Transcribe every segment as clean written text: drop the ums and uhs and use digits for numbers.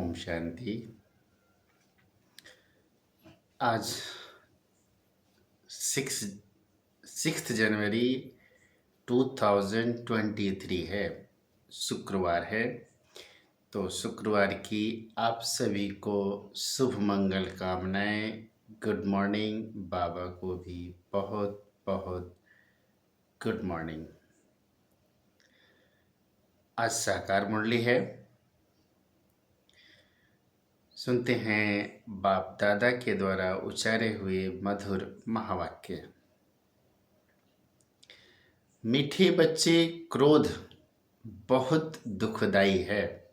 ओम शांति। आज 6 जनवरी 2023 है, शुक्रवार है। तो शुक्रवार की आप सभी को शुभ मंगल कामनाएं। Good morning. बाबा को भी बहुत बहुत गुड मॉर्निंग। आज साकार मुरली है। सुनते हैं बाप दादा के द्वारा उच्चारे हुए मधुर महावाक्य। मीठे बच्चे, क्रोध बहुत दुखदाई है।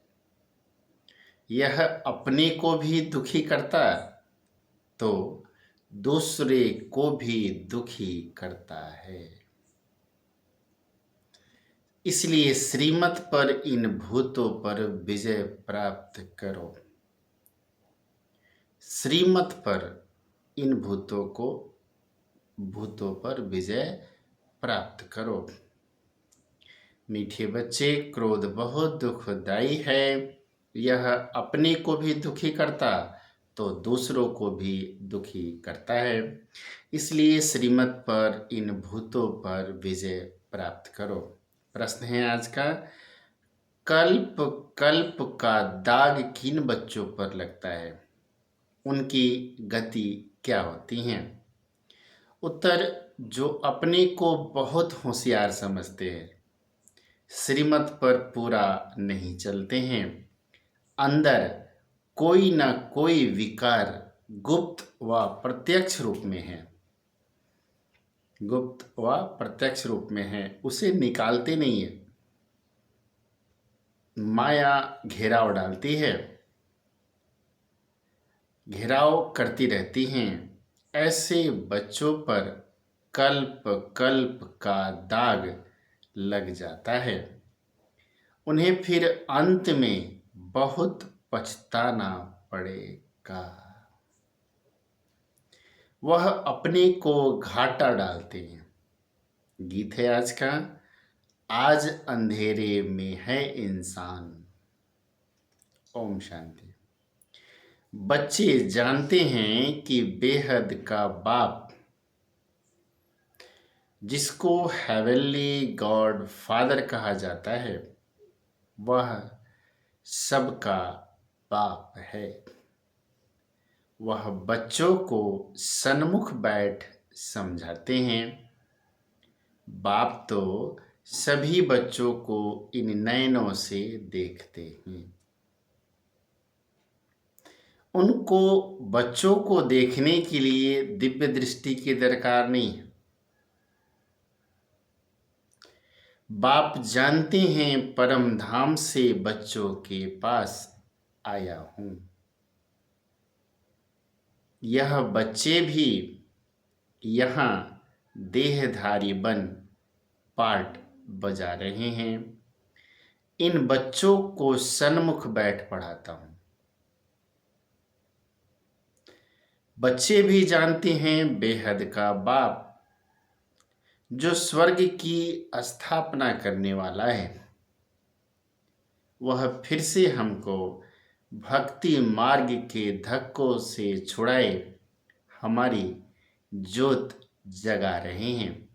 यह अपने को भी दुखी करता तो दूसरे को भी दुखी करता है। इसलिए श्रीमत पर इन भूतों पर विजय प्राप्त करो। श्रीमत पर इन भूतों पर विजय प्राप्त करो। मीठे बच्चे, क्रोध बहुत दुखदाई है। यह अपने को भी दुखी करता तो दूसरों को भी दुखी करता है। इसलिए श्रीमत पर इन भूतों पर विजय प्राप्त करो। प्रश्न है आज का, कल्प कल्प का दाग किन बच्चों पर लगता है? उनकी गति क्या होती हैं? उत्तर, जो अपने को बहुत होशियार समझते हैं, श्रीमत पर पूरा नहीं चलते हैं, अंदर कोई न कोई विकार गुप्त व प्रत्यक्ष रूप में है, उसे निकालते नहीं है। माया घेराव डालती है, घेराव करती रहती हैं। ऐसे बच्चों पर कल्प कल्प का दाग लग जाता है। उन्हें फिर अंत में बहुत पछताना पड़ेगा। वह अपने को घाटा डालते हैं। गीत है आज का, आज अंधेरे में है इंसान। ओम शांति। बच्चे जानते हैं कि बेहद का बाप, जिसको हेवनली गॉड फादर कहा जाता है, वह सबका बाप है। वह बच्चों को सन्मुख बैठ समझाते हैं। बाप तो सभी बच्चों को इन नयनों से देखते हैं। उनको बच्चों को देखने के लिए दिव्य दृष्टि की दरकार नहीं है। बाप जानते हैं परम धाम से बच्चों के पास आया हूं। यह बच्चे भी यहाँ देहधारी बन पार्ट बजा रहे हैं। इन बच्चों को सन्मुख बैठ पढ़ाता हूं। बच्चे भी जानते हैं बेहद का बाप, जो स्वर्ग की स्थापना करने वाला है, वह फिर से हमको भक्ति मार्ग के धक्कों से छुड़ाए हमारी ज्योत जगा रहे हैं।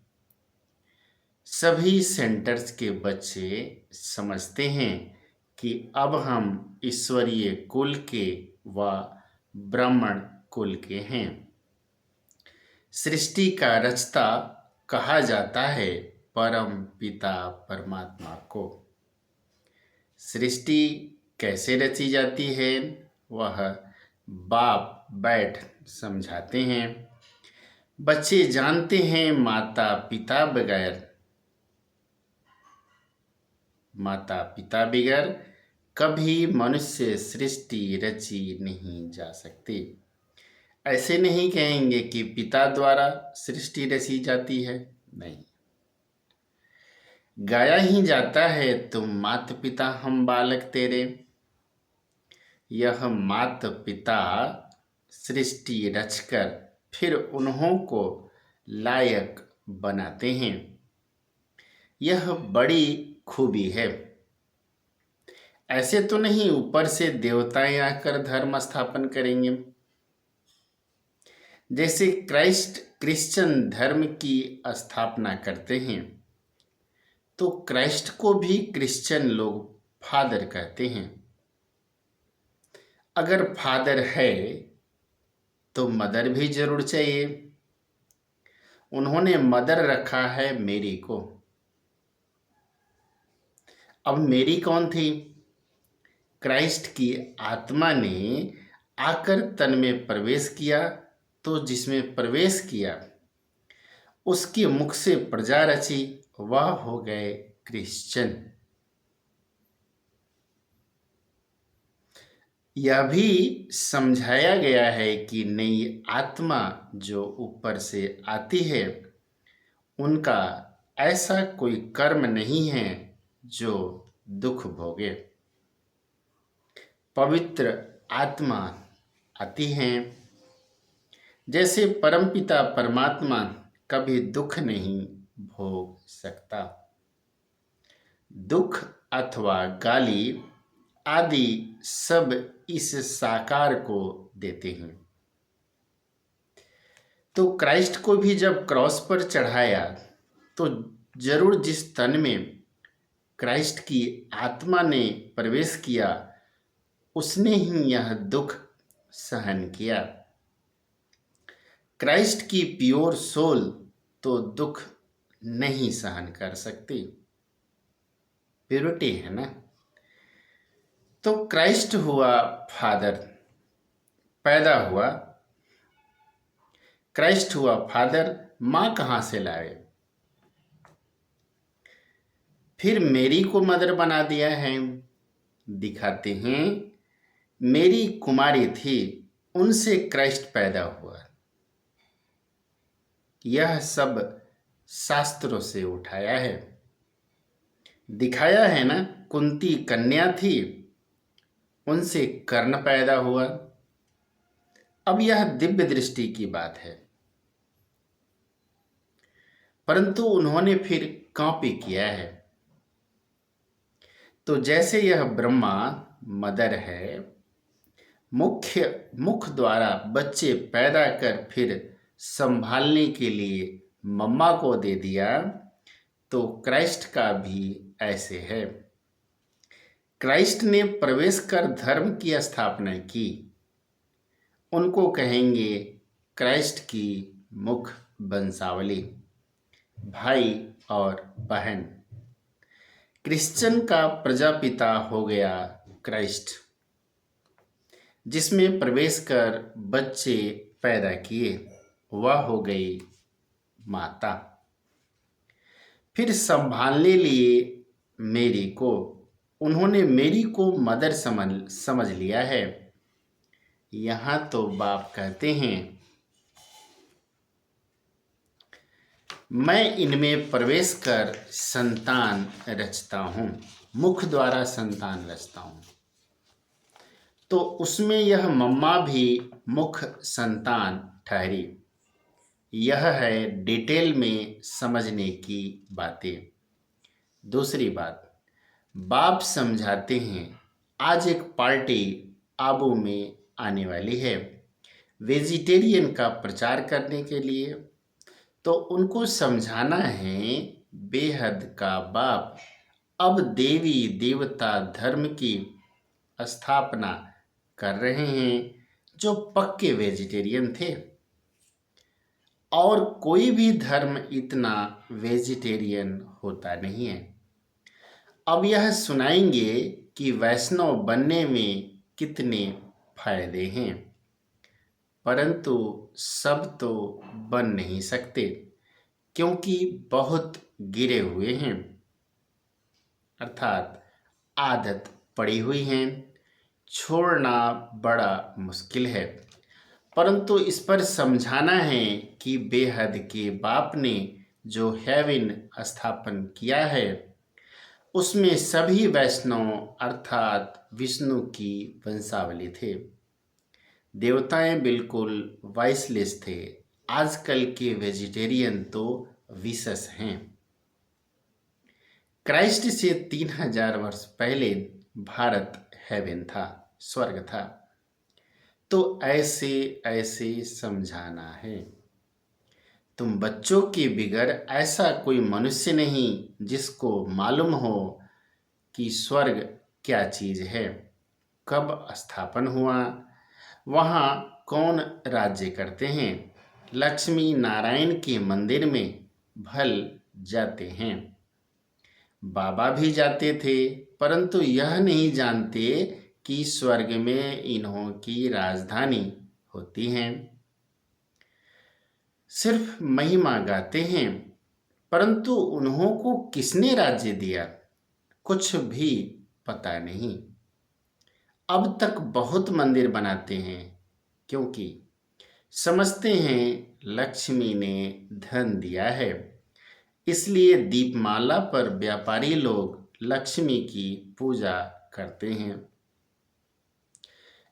सभी सेंटर्स के बच्चे समझते हैं कि अब हम ईश्वरीय कुल के व ब्राह्मण कुल के हैं। सृष्टि का रचता कहा जाता है परम पिता परमात्मा को। सृष्टि कैसे रची जाती है, वह बाप बैठ समझाते हैं। बच्चे जानते हैं माता पिता बगैर कभी मनुष्य सृष्टि रची नहीं जा सकती। ऐसे नहीं कहेंगे कि पिता द्वारा सृष्टि रची जाती है, नहीं। गाया ही जाता है, तुम माता पिता हम बालक तेरे। यह माता पिता सृष्टि रचकर फिर उन्हों को लायक बनाते हैं। यह बड़ी खूबी है। ऐसे तो नहीं ऊपर से देवताएं आकर धर्म स्थापन करेंगे। जैसे क्राइस्ट क्रिश्चियन धर्म की स्थापना करते हैं, तो क्राइस्ट को भी क्रिश्चियन लोग फादर कहते हैं। अगर फादर है तो मदर भी जरूर चाहिए। उन्होंने मदर रखा है मेरी को। अब मेरी कौन थी? क्राइस्ट की आत्मा ने आकर तन में प्रवेश किया, तो जिसमें प्रवेश किया उसके मुख से प्रजा रची, वह हो गए क्रिश्चियन। यह भी समझाया गया है कि नई आत्मा जो ऊपर से आती है, उनका ऐसा कोई कर्म नहीं है जो दुख भोगे। पवित्र आत्मा आती हैं। जैसे परमपिता परमात्मा कभी दुख नहीं भोग सकता। दुख अथवा गाली आदि सब इस साकार को देते हैं। तो क्राइस्ट को भी जब क्रॉस पर चढ़ाया, तो जरूर जिस तन में क्राइस्ट की आत्मा ने प्रवेश किया, उसने ही यह दुख सहन किया। क्राइस्ट की प्योर सोल तो दुख नहीं सहन कर सकती, प्योरिटी है ना। तो क्राइस्ट हुआ फादर, पैदा हुआ, क्राइस्ट हुआ फादर, मां कहां से लाए? फिर मेरी को मदर बना दिया है। दिखाते हैं, मेरी कुमारी थी, उनसे क्राइस्ट पैदा हुआ। यह सब शास्त्रों से उठाया है। दिखाया है ना, कुंती कन्या थी, उनसे कर्ण पैदा हुआ। अब यह दिव्य दृष्टि की बात है, परंतु उन्होंने फिर कॉपी किया है। तो जैसे यह ब्रह्मा मदर है, मुख द्वारा बच्चे पैदा कर फिर संभालने के लिए मम्मा को दे दिया, तो क्राइस्ट का भी ऐसे है। क्राइस्ट ने प्रवेश कर धर्म की स्थापना की। उनको कहेंगे क्राइस्ट की मुख वंशावली, भाई और बहन। क्रिश्चियन का प्रजापिता हो गया क्राइस्ट, जिसमें प्रवेश कर बच्चे पैदा किए, वह हो गई माता। फिर संभालने लिए मेरी को, उन्होंने मेरी को मदर समझ लिया है। यहाँ तो बाप कहते हैं, मैं इनमें प्रवेश कर संतान रचता हूँ, मुख द्वारा संतान रचता हूँ। तो उसमें यह मम्मा भी मुख संतान ठहरी। यह है डिटेल में समझने की बातें। दूसरी बात, बाप समझाते हैं, आज एक पार्टी आबू में आने वाली है वेजिटेरियन का प्रचार करने के लिए। तो उनको समझाना है, बेहद का बाप अब देवी देवता धर्म की स्थापना कर रहे हैं, जो पक्के वेजिटेरियन थे। और कोई भी धर्म इतना वेजिटेरियन होता नहीं है। अब यह सुनाएंगे कि वैष्णव बनने में कितने फायदे हैं, परंतु सब तो बन नहीं सकते, क्योंकि बहुत गिरे हुए हैं, अर्थात आदत पड़ी हुई है, छोड़ना बड़ा मुश्किल है। परंतु इस पर समझाना है कि बेहद के बाप ने जो हेवन स्थापन किया है, उसमें सभी वैष्णव अर्थात विष्णु की वंशावली थे। देवताएं बिल्कुल वॉइसलेस थे। आजकल के वेजिटेरियन तो विशेष हैं। क्राइस्ट से 3000 वर्ष पहले भारत हेवन था, स्वर्ग था। तो ऐसे ऐसे समझाना है। तुम बच्चों के बिगड़ ऐसा कोई मनुष्य नहीं जिसको मालूम हो कि स्वर्ग क्या चीज है, कब स्थापन हुआ, वहाँ कौन राज्य करते हैं। लक्ष्मी नारायण के मंदिर में भल जाते हैं, बाबा भी जाते थे, परंतु यह नहीं जानते कि स्वर्ग में इन्हों की राजधानी होती है। सिर्फ महिमा गाते हैं, परंतु उन्हों को किसने राज्य दिया, कुछ भी पता नहीं। अब तक बहुत मंदिर बनाते हैं क्योंकि समझते हैं लक्ष्मी ने धन दिया है, इसलिए दीपमाला पर व्यापारी लोग लक्ष्मी की पूजा करते हैं।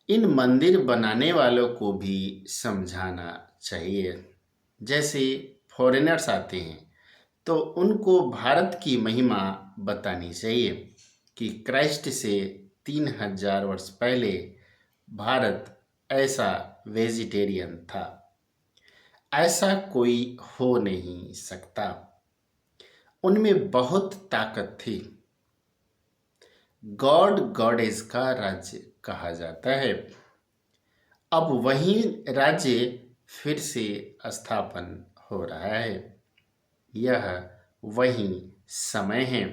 इन मंदिर बनाने वालों को भी समझाना चाहिए। जैसे फॉरेनर्स आते हैं तो उनको भारत की महिमा बतानी चाहिए कि क्राइस्ट से 3000 वर्ष पहले भारत ऐसा वेजिटेरियन था, ऐसा कोई हो नहीं सकता। उनमें बहुत ताकत थी। गॉड गॉडेस का राज्य कहा जाता है। अब वही राज्य फिर से स्थापन हो रहा है। यह वही समय है।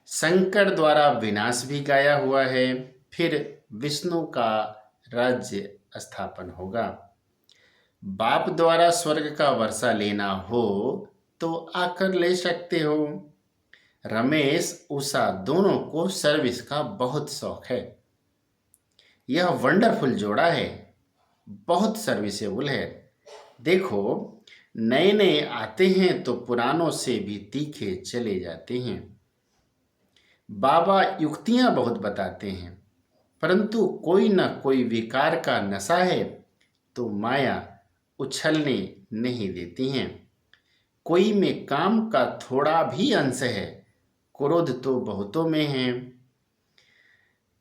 शंकर द्वारा विनाश भी गाया हुआ है, फिर विष्णु का राज्य स्थापन होगा। बाप द्वारा स्वर्ग का वर्षा लेना हो तो आकर ले सकते हो। रमेश उषा दोनों को सर्विस का बहुत शौक है। यह वंडरफुल जोड़ा है, बहुत सर्विसेबल है। देखो, नए नए आते हैं तो पुरानों से भी तीखे चले जाते हैं। बाबा युक्तियां बहुत बताते हैं, परंतु कोई न कोई विकार का नशा है तो माया उछलने नहीं देती हैं। कोई में काम का थोड़ा भी अंश है, क्रोध तो बहुतों में है।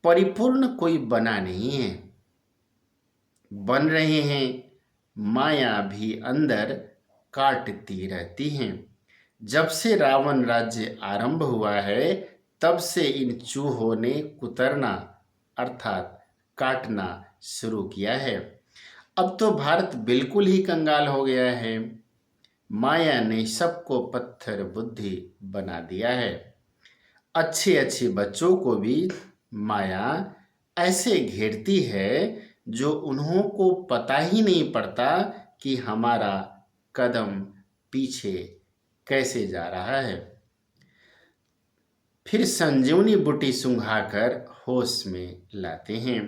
परिपूर्ण कोई बना नहीं है, बन रहे हैं। माया भी अंदर काटती रहती हैं। जब से रावण राज्य आरंभ हुआ है तब से इन चूहों ने कुतरना अर्थात काटना शुरू किया है। अब तो भारत बिल्कुल ही कंगाल हो गया है। माया ने सबको पत्थर बुद्धि बना दिया है। अच्छे अच्छे बच्चों को भी माया ऐसे घेरती है जो उन्हों को पता ही नहीं पड़ता कि हमारा कदम पीछे कैसे जा रहा है। फिर संजीवनी बूटी सूंघाकर होश में लाते हैं।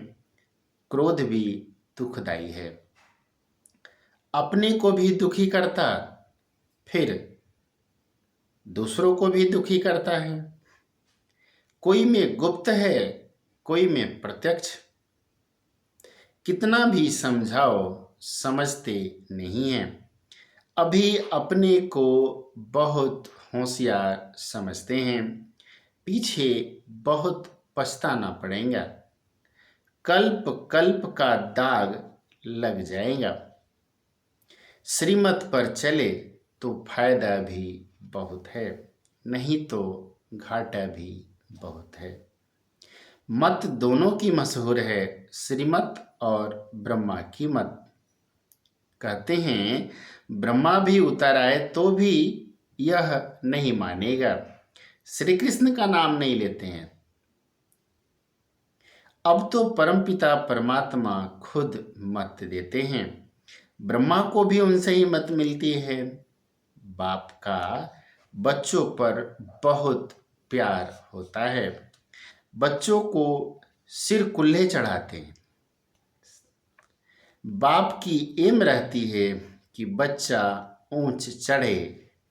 क्रोध भी दुखदाई है, अपने को भी दुखी करता, फिर दूसरों को भी दुखी करता है। कोई में गुप्त है, कोई में प्रत्यक्ष। कितना भी समझाओ समझते नहीं हैं। अभी अपने को बहुत होशियार समझते हैं, पीछे बहुत पछताना पड़ेगा। कल्प कल्प का दाग लग जाएगा। श्रीमत पर चले तो फायदा भी बहुत है, नहीं तो घाटा भी बहुत है। मत दोनों की मशहूर है, श्रीमत और ब्रह्मा की मत। कहते हैं ब्रह्मा भी उतर आए तो भी यह नहीं मानेगा, श्री कृष्ण का नाम नहीं लेते हैं। अब तो परमपिता परमात्मा खुद मत देते हैं। ब्रह्मा को भी उनसे ही मत मिलती है। बाप का बच्चों पर बहुत प्यार होता है। बच्चों को सिर कुल्हे चढ़ाते हैं। बाप की एम रहती है कि बच्चा ऊंच चढ़े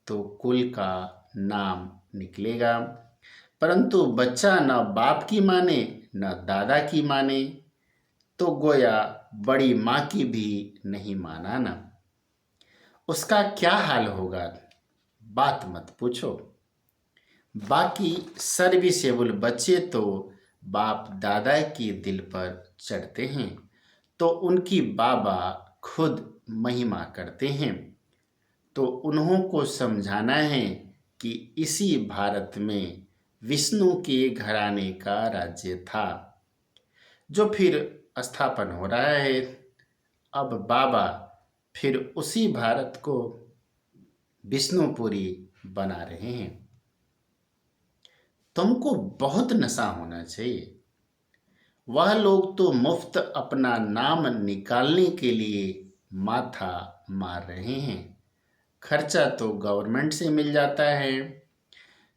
तो कुल का नाम निकलेगा, परंतु बच्चा न बाप की माने न दादा की माने तो गोया बड़ी माँ की भी नहीं माना ना। उसका क्या हाल होगा बात मत पूछो। बाकी सर्विसेबल बच्चे तो बाप दादा के दिल पर चढ़ते हैं तो उनकी बाबा खुद महिमा करते हैं। तो उन्हों को समझाना है कि इसी भारत में विष्णु के घराने का राज्य था जो फिर स्थापन हो रहा है। अब बाबा फिर उसी भारत को विष्णुपुरी बना रहे हैं। तुमको बहुत नशा होना चाहिए। वह लोग तो मुफ्त अपना नाम निकालने के लिए माथा मार रहे हैं। खर्चा तो गवर्नमेंट से मिल जाता है।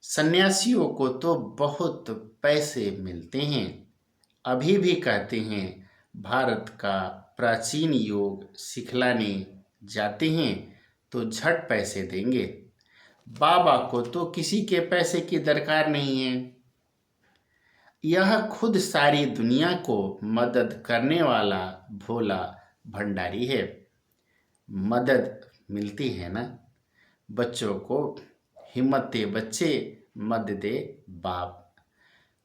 सन्यासियों को तो बहुत पैसे मिलते हैं। अभी भी कहते हैं भारत का प्राचीन योग सिखलाने जाते हैं तो झट पैसे देंगे। बाबा को तो किसी के पैसे की दरकार नहीं है। यह खुद सारी दुनिया को मदद करने वाला भोला भंडारी है। मदद मिलती है ना बच्चों को। हिम्मते बच्चे मत दे बाप।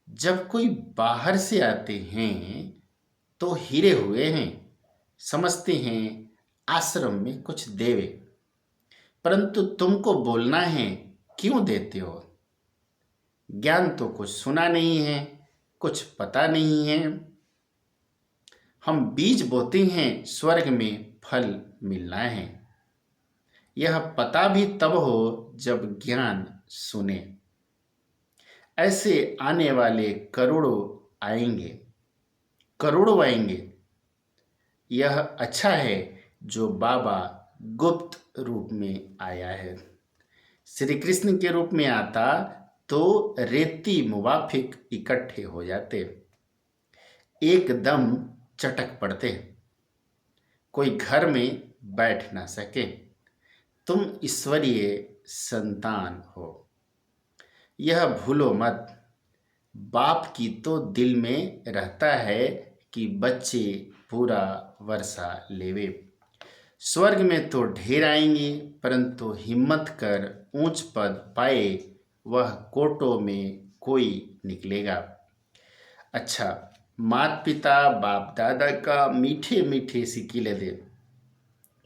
जब कोई बाहर से आते हैं तो हीरे हुए हैं, समझते हैं आश्रम में कुछ देवे। परंतु तुमको बोलना है क्यों देते हो। ज्ञान तो कुछ सुना नहीं है, कुछ पता नहीं है। हम बीज बोते हैं, स्वर्ग में फल मिलना है। यह पता भी तब हो जब ज्ञान सुने। ऐसे आने वाले करोड़ों आएंगे, करोड़ों आएंगे। यह अच्छा है जो बाबा गुप्त रूप में आया है। श्री कृष्ण के रूप में आता तो रेती मुवाफिक इकट्ठे हो जाते, एकदम चटक पड़ते, कोई घर में बैठ ना सके। तुम ईश्वरीय संतान हो, यह भूलो मत। बाप की तो दिल में रहता है कि बच्चे पूरा वर्षा लेवे। स्वर्ग में तो ढेर आएंगे, परंतु हिम्मत कर ऊंच पद पाए वह कोटों में कोई निकलेगा। अच्छा, माता पिता बाप दादा का मीठे मीठे सिकिले दे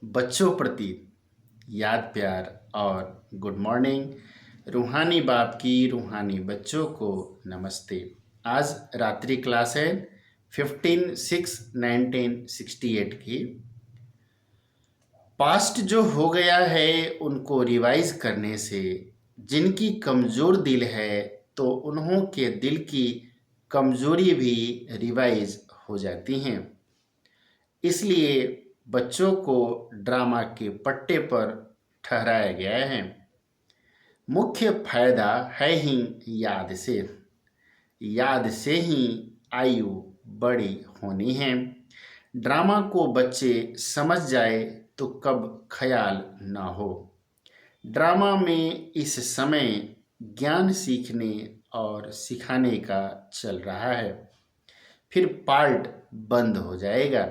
बच्चों प्रति याद प्यार और गुड मॉर्निंग। रूहानी बाप की रूहानी बच्चों को नमस्ते। आज रात्रि क्लास है 15/6/1968 की। पास्ट जो हो गया है उनको रिवाइज करने से जिनकी कमज़ोर दिल है तो उन्हों के दिल की कमज़ोरी भी रिवाइज हो जाती हैं। इसलिए बच्चों को ड्रामा के पट्टे पर ठहराया गया है। मुख्य फायदा है ही याद से ही आयु बड़ी होनी है। ड्रामा को बच्चे समझ जाए तो कब ख्याल ना हो। ड्रामा में इस समय ज्ञान सीखने और सिखाने का चल रहा है। फिर पार्ट बंद हो जाएगा,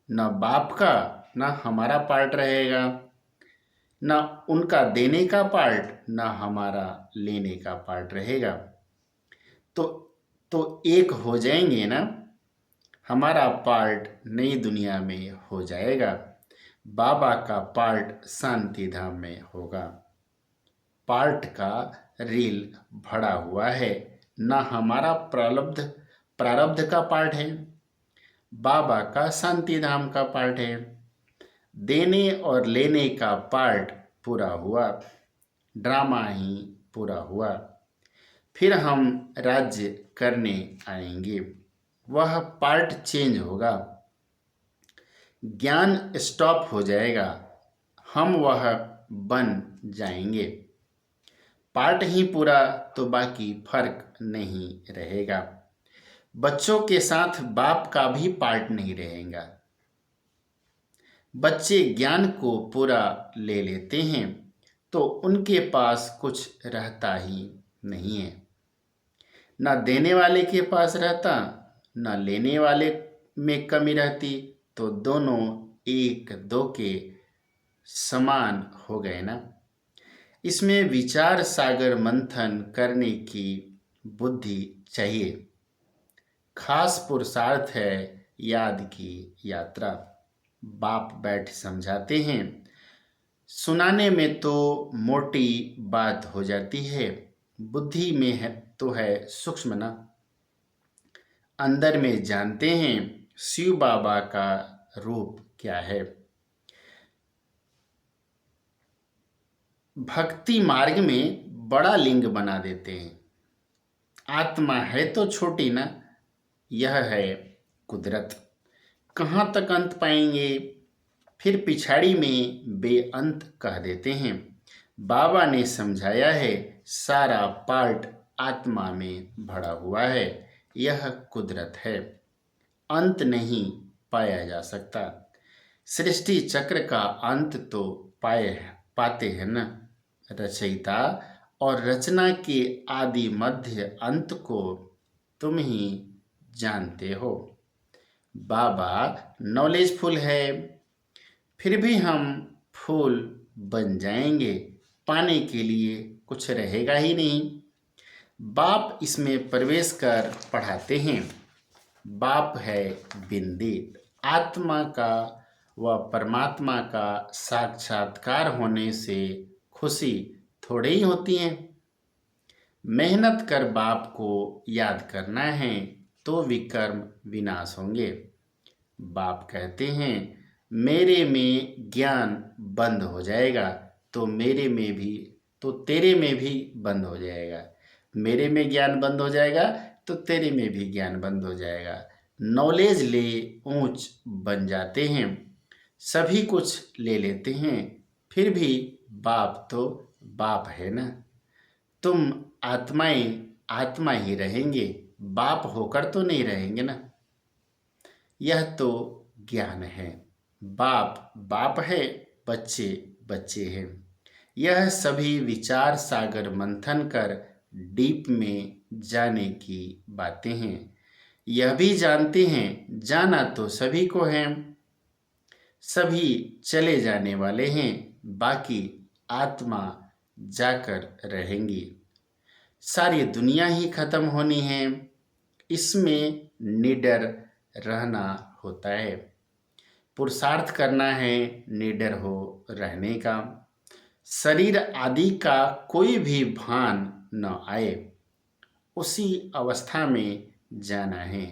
न बाप का न हमारा पार्ट रहेगा, न उनका देने का पार्ट न हमारा लेने का पार्ट रहेगा। तो एक हो जाएंगे ना। हमारा पार्ट नई दुनिया में हो जाएगा, बाबा का पार्ट शांति धाम में होगा। पार्ट का रील भरा हुआ है, ना हमारा प्रारब्ध का पार्ट है, बाबा का शांति धाम का पार्ट है। देने और लेने का पार्ट पूरा हुआ, ड्रामा ही पूरा हुआ। फिर हम राज्य करने आएंगे, वह पार्ट चेंज होगा। ज्ञान स्टॉप हो जाएगा, हम वह बन जाएंगे। पार्ट ही पूरा तो बाकी फर्क नहीं रहेगा। बच्चों के साथ बाप का भी पार्ट नहीं रहेगा। बच्चे ज्ञान को पूरा ले लेते हैं तो उनके पास कुछ रहता ही नहीं है। ना देने वाले के पास रहता, ना लेने वाले में कमी रहती, तो दोनों एक दो के समान हो गए ना। इसमें विचार सागर मंथन करने की बुद्धि चाहिए। खास पुरुषार्थ है याद की यात्रा। बाप बैठ समझाते हैं, सुनाने में तो मोटी बात हो जाती है, बुद्धि में है तो है सूक्ष्म ना। अंदर में जानते हैं शिव बाबा का रूप क्या है। भक्ति मार्ग में बड़ा लिंग बना देते हैं। आत्मा है तो छोटी ना, यह है कुदरत। कहाँ तक अंत पाएंगे, फिर पिछाड़ी में बेअंत कह देते हैं। बाबा ने समझाया है सारा पार्ट आत्मा में भरा हुआ है, यह कुदरत है, अंत नहीं पाया जा सकता। सृष्टि चक्र का अंत तो पाते हैं न रचयिता, और रचना के आदि मध्य अंत को तुम ही जानते हो। बाबा नॉलेजफुल है, फिर भी हम फूल बन जाएंगे, पाने के लिए कुछ रहेगा ही नहीं। बाप इसमें प्रवेश कर पढ़ाते हैं। बाप है बिंदी, आत्मा का व परमात्मा का साक्षात्कार होने से खुशी थोड़ी ही होती है। मेहनत कर बाप को याद करना है तो विकर्म विनाश होंगे। बाप कहते हैं मेरे में ज्ञान बंद हो जाएगा तो मेरे में भी, तो तेरे में भी बंद हो जाएगा। मेरे में ज्ञान बंद हो जाएगा तो तेरे में भी ज्ञान बंद हो जाएगा। नॉलेज ले ऊंच बन जाते हैं, सभी कुछ ले लेते हैं, फिर भी बाप तो बाप है ना। तुम आत्माएं आत्मा ही रहेंगे, बाप होकर तो नहीं रहेंगे ना। यह तो ज्ञान है। बाप बाप है, बच्चे बच्चे हैं। यह सभी विचार सागर मंथन कर डीप में जाने की बातें हैं। यह भी जानते हैं जाना तो सभी को है, सभी चले जाने वाले हैं, बाकी आत्मा जाकर रहेंगी। सारी दुनिया ही खत्म होनी है, इसमें निडर रहना होता है। पुरुषार्थ करना है निडर हो रहने का। शरीर आदि का कोई भी भान न आए, उसी अवस्था में जाना है।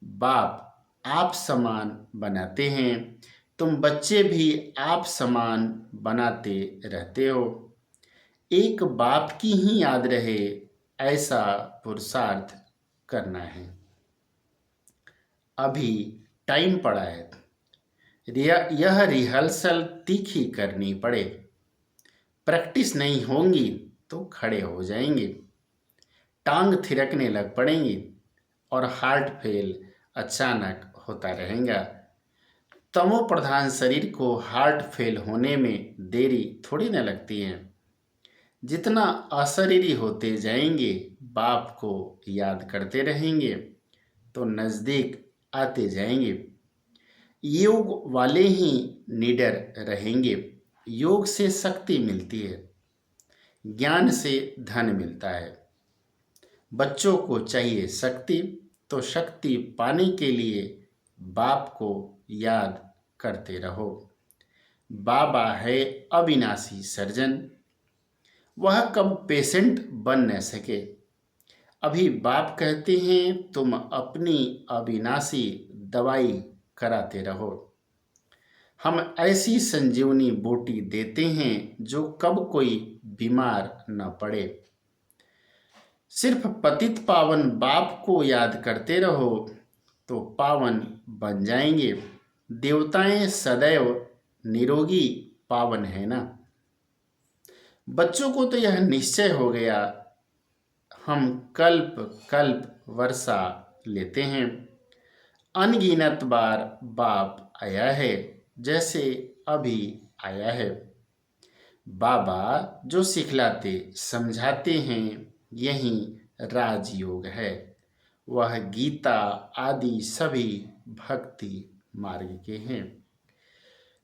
बाप आप समान बनाते हैं, तुम बच्चे भी आप समान बनाते रहते हो। एक बाप की ही याद रहे ऐसा पुरुषार्थ करना है। अभी टाइम पड़ा है, यह रिहर्सल तीखी करनी पड़े। प्रैक्टिस नहीं होंगी तो खड़े हो जाएंगे, टांग थिरकने लग पड़ेंगी और हार्ट फेल अचानक होता रहेगा। तमो प्रधान शरीर को हार्ट फेल होने में देरी थोड़ी न लगती है। जितना अशरीरी होते जाएंगे, बाप को याद करते रहेंगे तो नज़दीक आते जाएंगे। योग वाले ही निडर रहेंगे। योग से शक्ति मिलती है, ज्ञान से धन मिलता है। बच्चों को चाहिए शक्ति, तो शक्ति पाने के लिए बाप को याद करते रहो। बाबा है अविनाशी सर्जन, वह कब पेशेंट बन न सके। अभी बाप कहते हैं तुम अपनी अविनाशी दवाई कराते रहो। हम ऐसी संजीवनी बूटी देते हैं जो कब कोई बीमार न पड़े। सिर्फ पतित पावन बाप को याद करते रहो तो पावन बन जाएंगे। देवताएं सदैव निरोगी पावन है ना। बच्चों को तो यह निश्चय हो गया, हम कल्प कल्प वर्षा लेते हैं। अनगिनत बार बाप आया है, जैसे अभी आया है। बाबा जो सिखलाते समझाते हैं यही राजयोग है। वह गीता आदि सभी भक्ति मार्ग के हैं।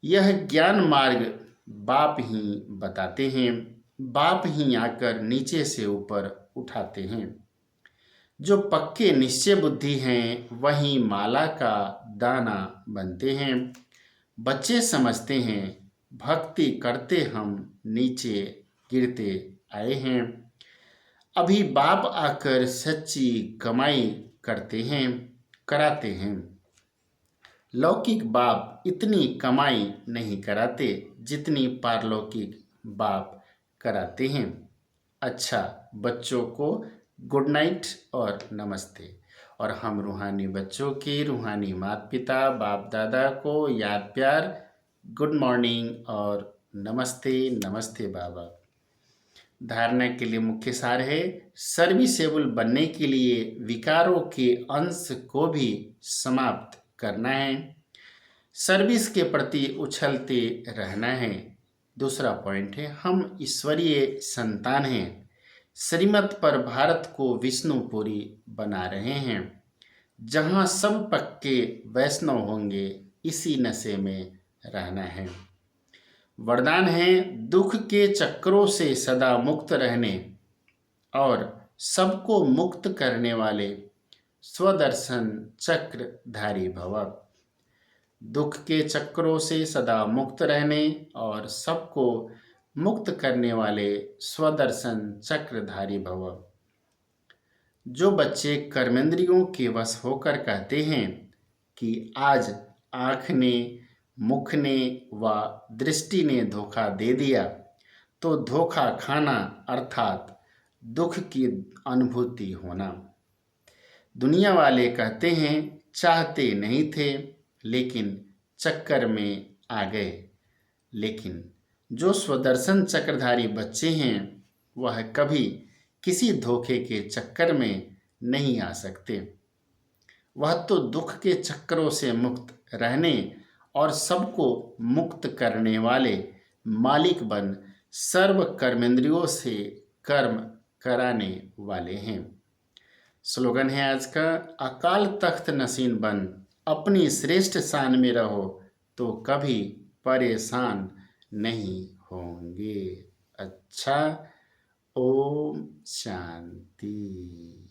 यह ज्ञान मार्ग बाप ही बताते हैं, बाप ही आकर नीचे से ऊपर उठाते हैं। जो पक्के निश्चय बुद्धि हैं वही माला का दाना बनते हैं। बच्चे समझते हैं भक्ति करते हम नीचे गिरते आए हैं। अभी बाप आकर सच्ची कमाई करते हैं कराते हैं। लौकिक बाप इतनी कमाई नहीं कराते जितनी पारलौकिक बाप कराते हैं। अच्छा, बच्चों को गुड नाइट और नमस्ते। और हम रूहानी बच्चों की रूहानी माता पिता बाप दादा को याद प्यार गुड मॉर्निंग और नमस्ते नमस्ते बाबा। धारणा के लिए मुख्य सार है, सर्विसेबल बनने के लिए विकारों के अंश को भी समाप्त करना है। सर्विस के प्रति उछलते रहना है। दूसरा पॉइंट है, हम ईश्वरीय संतान हैं। श्रीमत पर भारत को विष्णुपुरी बना रहे हैं। जहां सब पक्के वैष्णव होंगे, इसी नशे में रहना है। वरदान है, दुख के चक्रों से सदा मुक्त रहने और सबको मुक्त करने वाले स्वदर्शन चक्रधारी भव। दुख के चक्रों से सदा मुक्त रहने और सबको मुक्त करने वाले स्वदर्शन चक्रधारी भव। जो बच्चे कर्मेंद्रियों के वश होकर कहते हैं कि आज आँख ने मुख ने व दृष्टि ने धोखा दे दिया, तो धोखा खाना अर्थात दुख की अनुभूति होना। दुनिया वाले कहते हैं चाहते नहीं थे लेकिन चक्कर में आ गए, लेकिन जो स्वदर्शन चक्रधारी बच्चे हैं वह कभी किसी धोखे के चक्कर में नहीं आ सकते। वह तो दुख के चक्रों से मुक्त रहने और सबको मुक्त करने वाले मालिक बन सर्व कर्मेंद्रियों से कर्म कराने वाले हैं। स्लोगन है आज का, अकाल तख्त नसीन बन अपनी श्रेष्ठ शान में रहो तो कभी परेशान नहीं होंगे। अच्छा, ओम शांति।